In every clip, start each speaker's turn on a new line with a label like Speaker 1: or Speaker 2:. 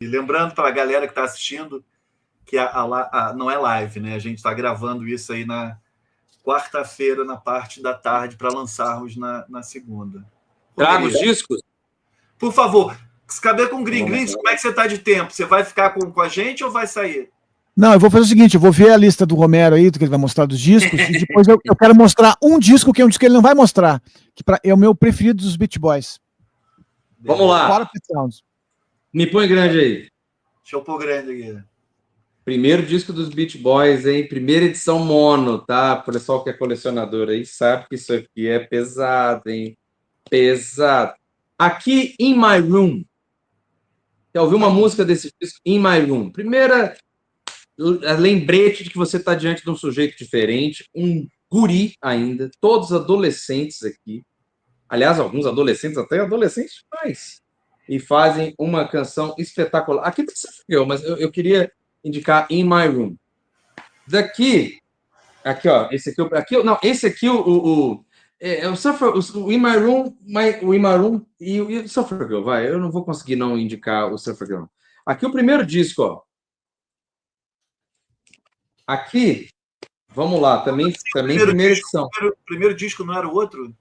Speaker 1: E lembrando para a galera que está assistindo que não é live, né? A gente está gravando isso aí na quarta-feira, na parte da tarde, para lançarmos na segunda.
Speaker 2: Traga os discos?
Speaker 1: Por favor, se caber com o Gringlis, como é que você está de tempo? Você vai ficar com a gente ou vai sair?
Speaker 3: Não, eu vou fazer o seguinte, eu vou ver a lista do Romero aí, do que ele vai mostrar dos discos, e depois eu quero mostrar um disco, que é um disco que ele não vai mostrar, que é o meu preferido dos Beach Boys.
Speaker 2: Vamos lá. Me põe grande aí.
Speaker 1: Deixa eu pôr grande aqui.
Speaker 2: Primeiro disco dos Beach Boys, hein? Primeira edição mono, tá? O pessoal que é colecionador aí sabe que isso aqui é pesado, hein? Pesado. Aqui, In My Room. Já ouviu uma música desse disco? In My Room. Primeira lembrete de que você está diante de um sujeito diferente, um guri ainda, todos adolescentes aqui. Aliás, alguns adolescentes, até adolescentes mais. E fazem uma canção espetacular. Aqui tem Girl, mas eu queria indicar In My Room. Daqui, aqui, ó, esse aqui, o In My Room, o In My Room e o Surfer Girl, vai. Eu não vou conseguir não indicar o Surfer Girl. Aqui o primeiro disco, ó. Aqui, vamos lá, também primeira edição.
Speaker 1: Primeiro disco não era o outro?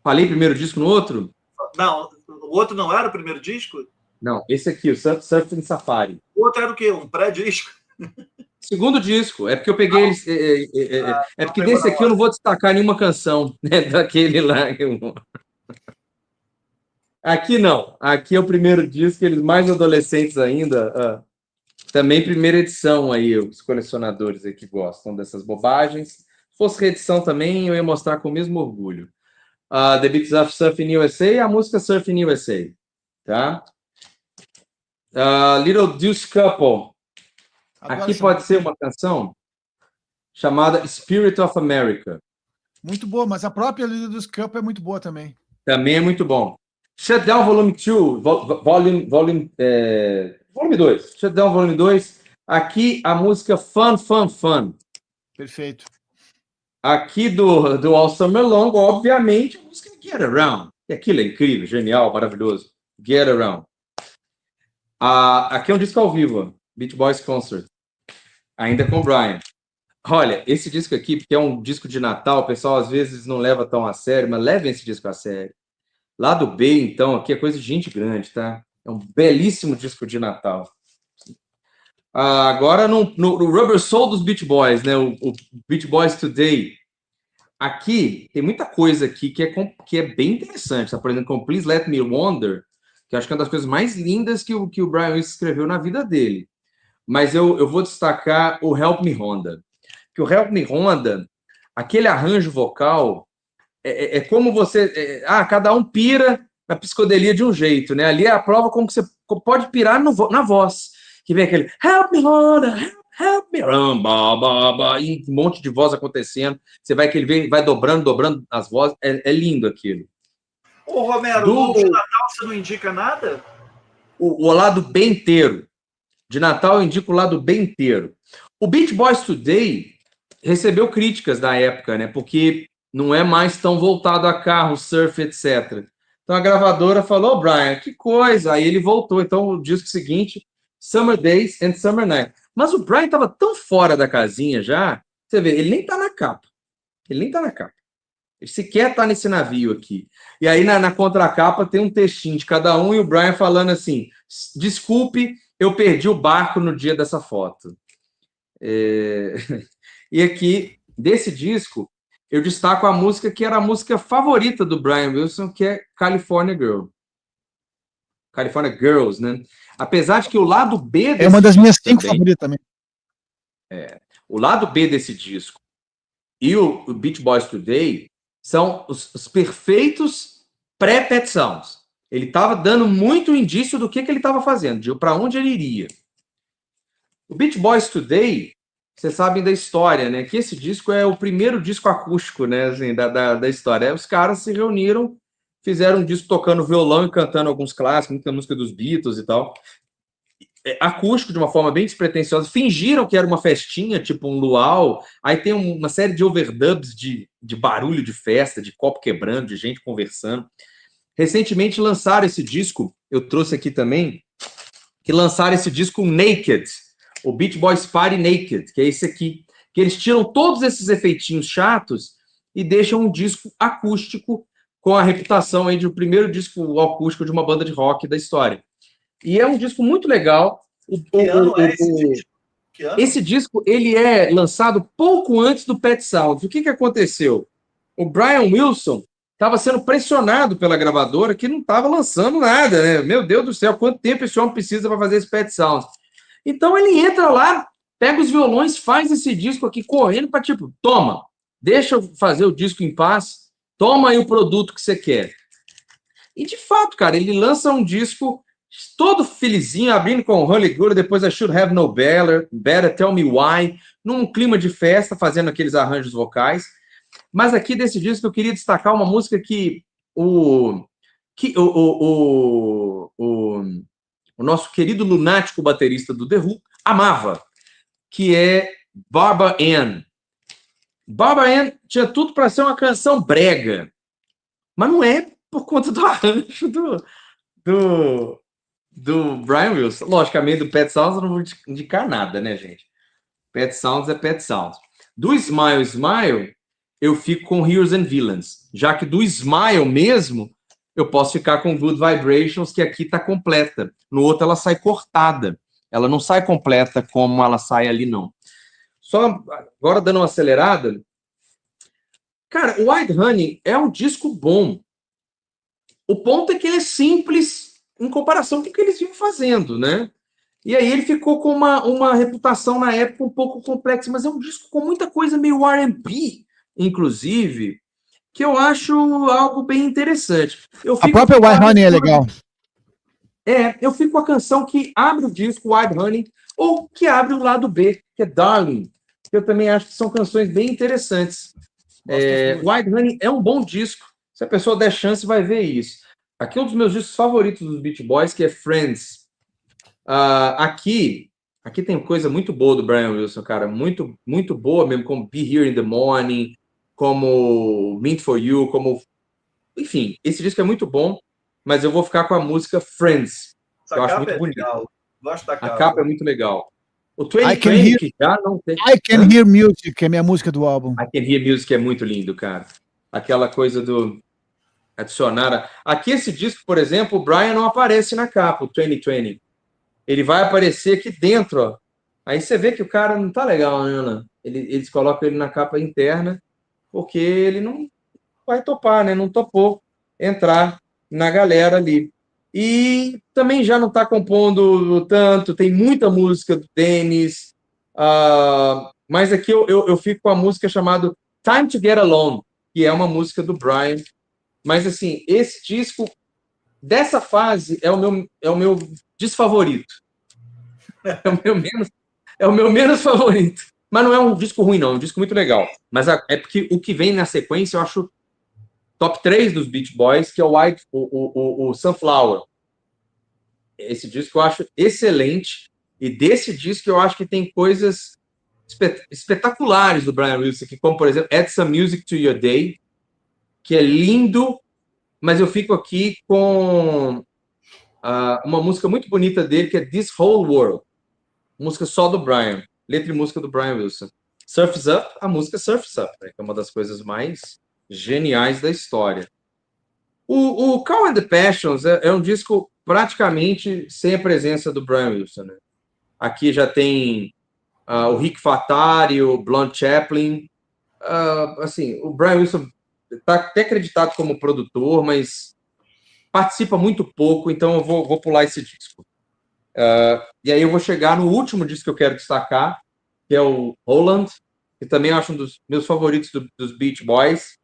Speaker 2: Falei primeiro disco no outro?
Speaker 1: Não, o outro não era o primeiro disco?
Speaker 2: Não, esse aqui, o Surfing Safari.
Speaker 1: O outro era o quê? Um pré-disco?
Speaker 2: Segundo disco, é porque eu peguei eles. É porque desse aqui eu não vou destacar nenhuma canção, né, daquele lá. Aqui não, aqui é o primeiro disco, eles mais adolescentes ainda. Também primeira edição aí, os colecionadores aí que gostam dessas bobagens. Se fosse reedição também, eu ia mostrar com o mesmo orgulho. The Beats of Surfing USA e a música Surfing USA, tá? Little Deuce Couple.
Speaker 3: Agora
Speaker 2: aqui pode ser uma canção chamada Spirit of America.
Speaker 3: Muito boa, mas a própria Little Deuce Couple é muito boa também.
Speaker 2: Também é muito bom. Shutdown Volume 2, Volume 2. Shutdown Volume 2. Aqui a música Fun, Fun, Fun.
Speaker 3: Perfeito.
Speaker 2: Aqui do All Summer Long, obviamente, a música Get Around. E aquilo é incrível, genial, maravilhoso. Get Around. Aqui é um disco ao vivo, Beach Boys Concert. Ainda com o Brian. Olha, esse disco aqui, porque é um disco de Natal, o pessoal às vezes não leva tão a sério, mas levem esse disco a sério. Lado B, então, aqui é coisa de gente grande, tá? É um belíssimo disco de Natal. Agora no Rubber Soul dos Beach Boys, né? O Beach Boys Today. Aqui tem muita coisa aqui que é bem interessante. Tá? Por exemplo, com Please Let Me Wonder, que eu acho que é uma das coisas mais lindas que o Brian Wilson escreveu na vida dele. Mas eu vou destacar o Help Me Honda. Que o Help Me Honda, aquele arranjo vocal, é como você... cada um pira na psicodelia de um jeito, né? Ali é a prova como que você pode pirar na voz. Que vem aquele Help Me Honda, Help Me, e um monte de voz acontecendo. Você vai que ele vai dobrando as vozes. É lindo aquilo.
Speaker 1: Ô, Romero, no de Natal você não indica nada?
Speaker 2: O lado bem inteiro. De Natal eu indico o lado bem inteiro. O Beach Boys Today recebeu críticas da época, né? Porque não é mais tão voltado a carro, surf, etc. Então a gravadora falou, Brian, que coisa. Aí ele voltou. Então o disco seguinte, Summer Days and Summer Night. Mas o Brian estava tão fora da casinha já, você vê, ele nem tá na capa. Ele sequer tá nesse navio aqui. E aí na contracapa tem um textinho de cada um e o Brian falando assim, desculpe, eu perdi o barco no dia dessa foto. E aqui, desse disco, eu destaco a música que era a música favorita do Brian Wilson, que é California Girl. California Girls, né? Apesar de que o lado B desse
Speaker 3: é uma das minhas 5 favoritas também.
Speaker 2: O lado B desse disco e o Beach Boys Today são os perfeitos pré-Pet Sounds. Ele estava dando muito indício do que ele estava fazendo, para onde ele iria. O Beach Boys Today, vocês sabem da história, né? Que esse disco é o primeiro disco acústico, né? Assim, da história. Os caras se reuniram, fizeram um disco tocando violão e cantando alguns clássicos, muita música dos Beatles e tal. Acústico, de uma forma bem despretensiosa. Fingiram que era uma festinha, tipo um luau. Aí tem uma série de overdubs de barulho de festa, de copo quebrando, de gente conversando. Recentemente lançaram esse disco, eu trouxe aqui também, que lançaram esse disco Naked, o Beach Boys Party Naked, que é esse aqui, que eles tiram todos esses efeitinhos chatos e deixam um disco acústico com a reputação aí de o primeiro disco acústico de uma banda de rock da história. E é um disco muito legal.
Speaker 1: Que ano é esse disco? Que ano?
Speaker 2: Esse disco ele é lançado pouco antes do Pet Sounds. O que aconteceu? O Brian Wilson estava sendo pressionado pela gravadora que não estava lançando nada, né? Meu Deus do céu, quanto tempo esse homem precisa para fazer esse Pet Sounds? Então ele entra lá, pega os violões, faz esse disco aqui correndo para tipo, toma, deixa eu fazer o disco em paz, toma aí o produto que você quer. E de fato, cara, ele lança um disco todo felizinho, abrindo com Holy Good, depois I Should Have No Better, Tell Me Why, num clima de festa, fazendo aqueles arranjos vocais. Mas aqui desse disco eu queria destacar uma música que o nosso querido lunático baterista do The Who amava, que é Barbara Ann. Barbara Ann tinha tudo para ser uma canção brega, mas não é por conta do arranjo do Brian Wilson. Logicamente, do Pet Sounds eu não vou indicar nada, né, gente? Pet Sounds é Pet Sounds. Do Smile, Smile, eu fico com Heroes and Villains. Já que do Smile mesmo, eu posso ficar com Good Vibrations, que aqui está completa. No outro, ela sai cortada. Ela não sai completa como ela sai ali, não. Só agora dando uma acelerada. Cara, o White Honey é um disco bom. O ponto é que ele é simples em comparação com o que eles vinham fazendo, né? E aí ele ficou com uma reputação na época um pouco complexa, mas é um disco com muita coisa meio R&B, inclusive, que eu acho algo bem interessante.
Speaker 3: A própria White Honey é legal.
Speaker 2: Eu fico com a canção que abre o disco, White Honey, ou que abre o lado B, que é Darling, que eu também acho que são canções bem interessantes. White Honey é um bom disco. Se a pessoa der chance, vai ver isso. Aqui é um dos meus discos favoritos dos Beach Boys, que é Friends. Aqui tem coisa muito boa do Brian Wilson, cara. Muito, muito boa mesmo, como Be Here in the Morning, como Meant for You, enfim, esse disco é muito bom, mas eu vou ficar com a música Friends.
Speaker 1: Essa
Speaker 2: eu acho
Speaker 1: capa
Speaker 2: muito
Speaker 1: é
Speaker 2: bonita.
Speaker 1: legal. Gosto da capa.
Speaker 2: A capa é muito legal. O 2020, que já não tem...
Speaker 3: I Can Hear Music, que é a minha música do álbum.
Speaker 2: I Can Hear Music é muito lindo, cara. Aquela coisa do adicionar... Aqui esse disco, por exemplo, o Brian não aparece na capa, o 2020. Ele vai aparecer aqui dentro, ó. Aí você vê que o cara não tá legal, né, Ana? Eles colocam ele na capa interna porque ele não vai topar, né? Não topou entrar na galera ali. E também já não está compondo tanto, tem muita música do Dennis, mas aqui eu fico com a música chamada Time to Get Alone, que é uma música do Brian. Mas, assim, esse disco, dessa fase, é o meu desfavorito. É o meu menos favorito. Mas não é um disco ruim, não. É um disco muito legal. Mas é porque o que vem na sequência, eu acho top 3 dos Beach Boys, que é o Sunflower. Esse disco eu acho excelente. E desse disco eu acho que tem coisas espetaculares do Brian Wilson, que, como, por exemplo, Add Some Music to Your Day, que é lindo, mas eu fico aqui com uma música muito bonita dele, que é This Whole World. Música só do Brian. Letra e música do Brian Wilson. Surf's Up, a música Surf's Up, né, que é uma das coisas mais geniais da história. O Calm and the Passions é um disco praticamente sem a presença do Brian Wilson. Né? Aqui já tem o Rick Fatari, o Blonde Chaplin. Assim, o Brian Wilson está até acreditado como produtor, mas participa muito pouco, então eu vou pular esse disco. E aí eu vou chegar no último disco que eu quero destacar, que é o Holland, que também eu acho um dos meus favoritos dos Beach Boys.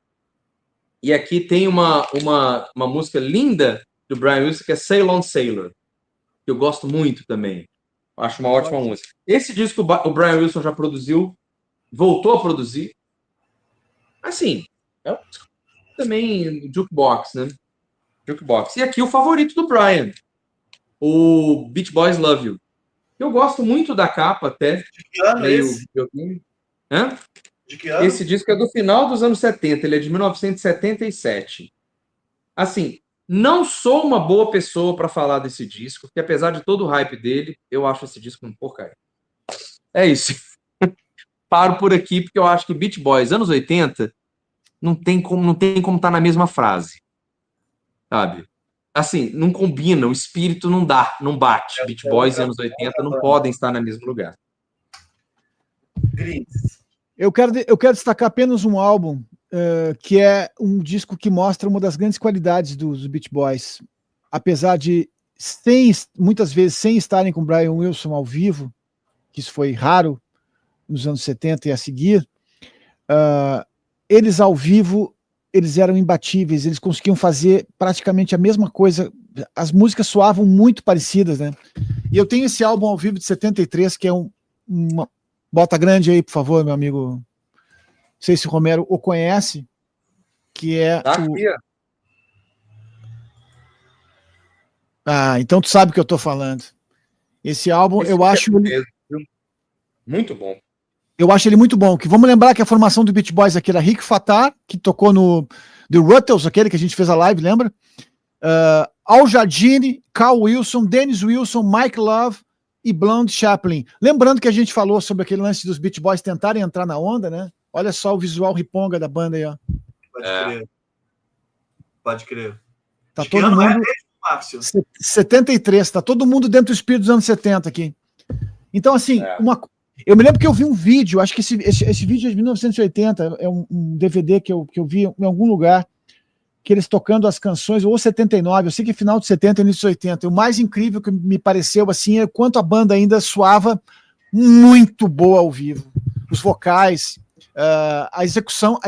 Speaker 2: E aqui tem uma música linda do Brian Wilson, que é Sail On Sailor, que eu gosto muito também. Acho uma ótima música. Esse disco o Brian Wilson já produziu, voltou a produzir. Assim, é também jukebox, né? Jukebox. E aqui o favorito do Brian, o Beach Boys Love You. Eu gosto muito da capa até.
Speaker 1: De que ano é esse?
Speaker 2: Hã?
Speaker 1: De que ano?
Speaker 2: Esse disco é do final dos anos 70, ele é de 1977. Assim, Não sou uma boa pessoa para falar desse disco, porque apesar de todo o hype dele, eu acho esse disco um porcaria. É isso. Paro por aqui, porque eu acho que Beach Boys, anos 80, não tem como estar na mesma frase. Sabe? Assim, não combina, o espírito não dá, não bate. Beach Boys e anos 80 não podem estar no mesmo lugar.
Speaker 3: Eu quero destacar apenas um álbum, que é um disco que mostra uma das grandes qualidades dos Beach Boys. Apesar de, muitas vezes, sem estarem com Brian Wilson ao vivo, que isso foi raro nos anos 70 e a seguir, eles ao vivo, eles eram imbatíveis, eles conseguiam fazer praticamente a mesma coisa, as músicas soavam muito parecidas, né? E eu tenho esse álbum ao vivo de 73, que é uma... Bota grande aí, por favor, meu amigo. Não sei se o Romero o conhece, que é então tu sabe o que eu tô falando. Esse álbum, eu acho...
Speaker 2: Muito bom.
Speaker 3: Eu acho ele muito bom. Que vamos lembrar que a formação do Beach Boys aqui era Rick Fatar, que tocou no The Ruttles, aquele que a gente fez a live, lembra? Al Jardine, Carl Wilson, Dennis Wilson, Mike Love e Blonde Chaplin. Lembrando que a gente falou sobre aquele lance dos Beach Boys tentarem entrar na onda, né? Olha só o visual riponga da banda aí, ó.
Speaker 1: Pode crer.
Speaker 3: Tá todo mundo... 73, tá todo mundo dentro do espírito dos anos 70 aqui. Então, assim, eu me lembro que eu vi um vídeo, acho que esse vídeo é de 1980, é um DVD que eu vi em algum lugar, que eles tocando as canções, ou 79, eu sei que é final de 70 e início de 80. E o mais incrível que me pareceu, assim, é quanto a banda ainda soava muito boa ao vivo. Os vocais, a execução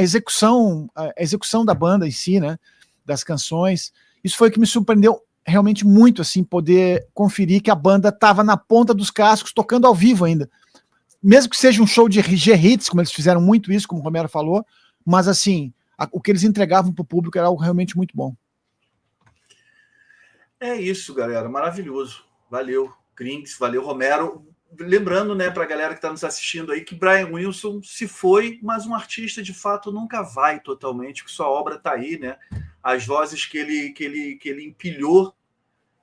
Speaker 3: da banda em si, né, das canções, isso foi o que me surpreendeu realmente muito, assim, poder conferir que a banda estava na ponta dos cascos, tocando ao vivo ainda. Mesmo que seja um show de G-Hits, como eles fizeram muito isso, como o Romero falou, mas, assim, o que eles entregavam para o público era algo realmente muito bom.
Speaker 1: É isso, galera. Maravilhoso. Valeu, Grings. Valeu, Romero. Lembrando, né, para a galera que está nos assistindo aí, que Brian Wilson se foi, mas um artista de fato nunca vai totalmente, porque sua obra está aí, né? As vozes que ele empilhou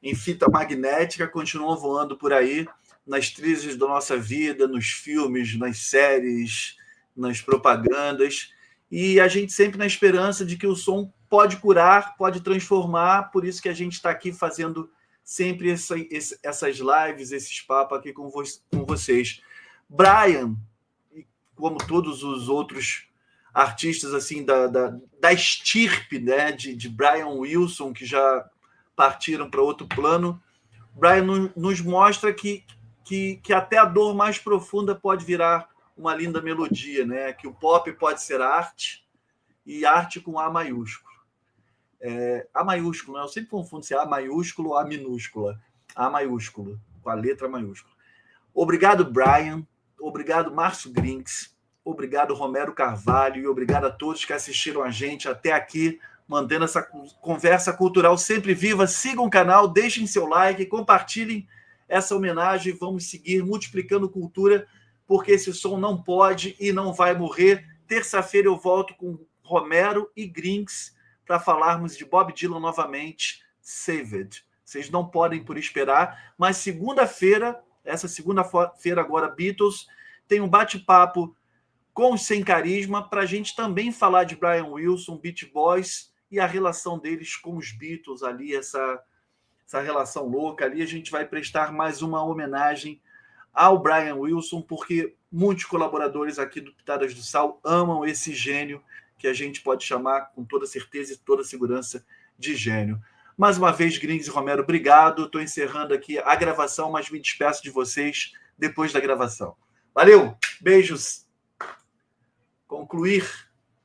Speaker 1: em fita magnética continuam voando por aí, nas trilhas da nossa vida, nos filmes, nas séries, nas propagandas. E a gente sempre na esperança de que o som pode curar, pode transformar, por isso que a gente está aqui fazendo sempre essas lives, esses papos aqui com vocês. Brian, como todos os outros artistas assim da estirpe, né, de Brian Wilson, que já partiram para outro plano, Brian nos mostra que até a dor mais profunda pode virar uma linda melodia, né? Que o pop pode ser arte, e arte com A maiúsculo. A maiúsculo, né? Eu sempre confundo se é A maiúsculo ou A minúscula. A maiúsculo, com a letra maiúscula. Obrigado, Brian. Obrigado, Márcio Grings. Obrigado, Romero Carvalho. E obrigado a todos que assistiram a gente até aqui, mantendo essa conversa cultural sempre viva. Sigam o canal, deixem seu like, compartilhem essa homenagem. Vamos seguir multiplicando cultura, porque esse som não pode e não vai morrer. Terça-feira eu volto com Romero e Grings para falarmos de Bob Dylan novamente, Saved. Vocês não podem por esperar, mas segunda-feira, essa segunda-feira agora, Beatles, tem um bate-papo com os Sem Carisma para a gente também falar de Brian Wilson, Beach Boys e a relação deles com os Beatles ali, essa relação louca ali. A gente vai prestar mais uma homenagem ao Brian Wilson, porque muitos colaboradores aqui do Pitadas do Sal amam esse gênio, que a gente pode chamar com toda certeza e toda segurança de gênio. Mais uma vez, Grings e Romero, obrigado. Estou encerrando aqui a gravação, mas me despeço de vocês depois da gravação. Valeu, beijos. Concluir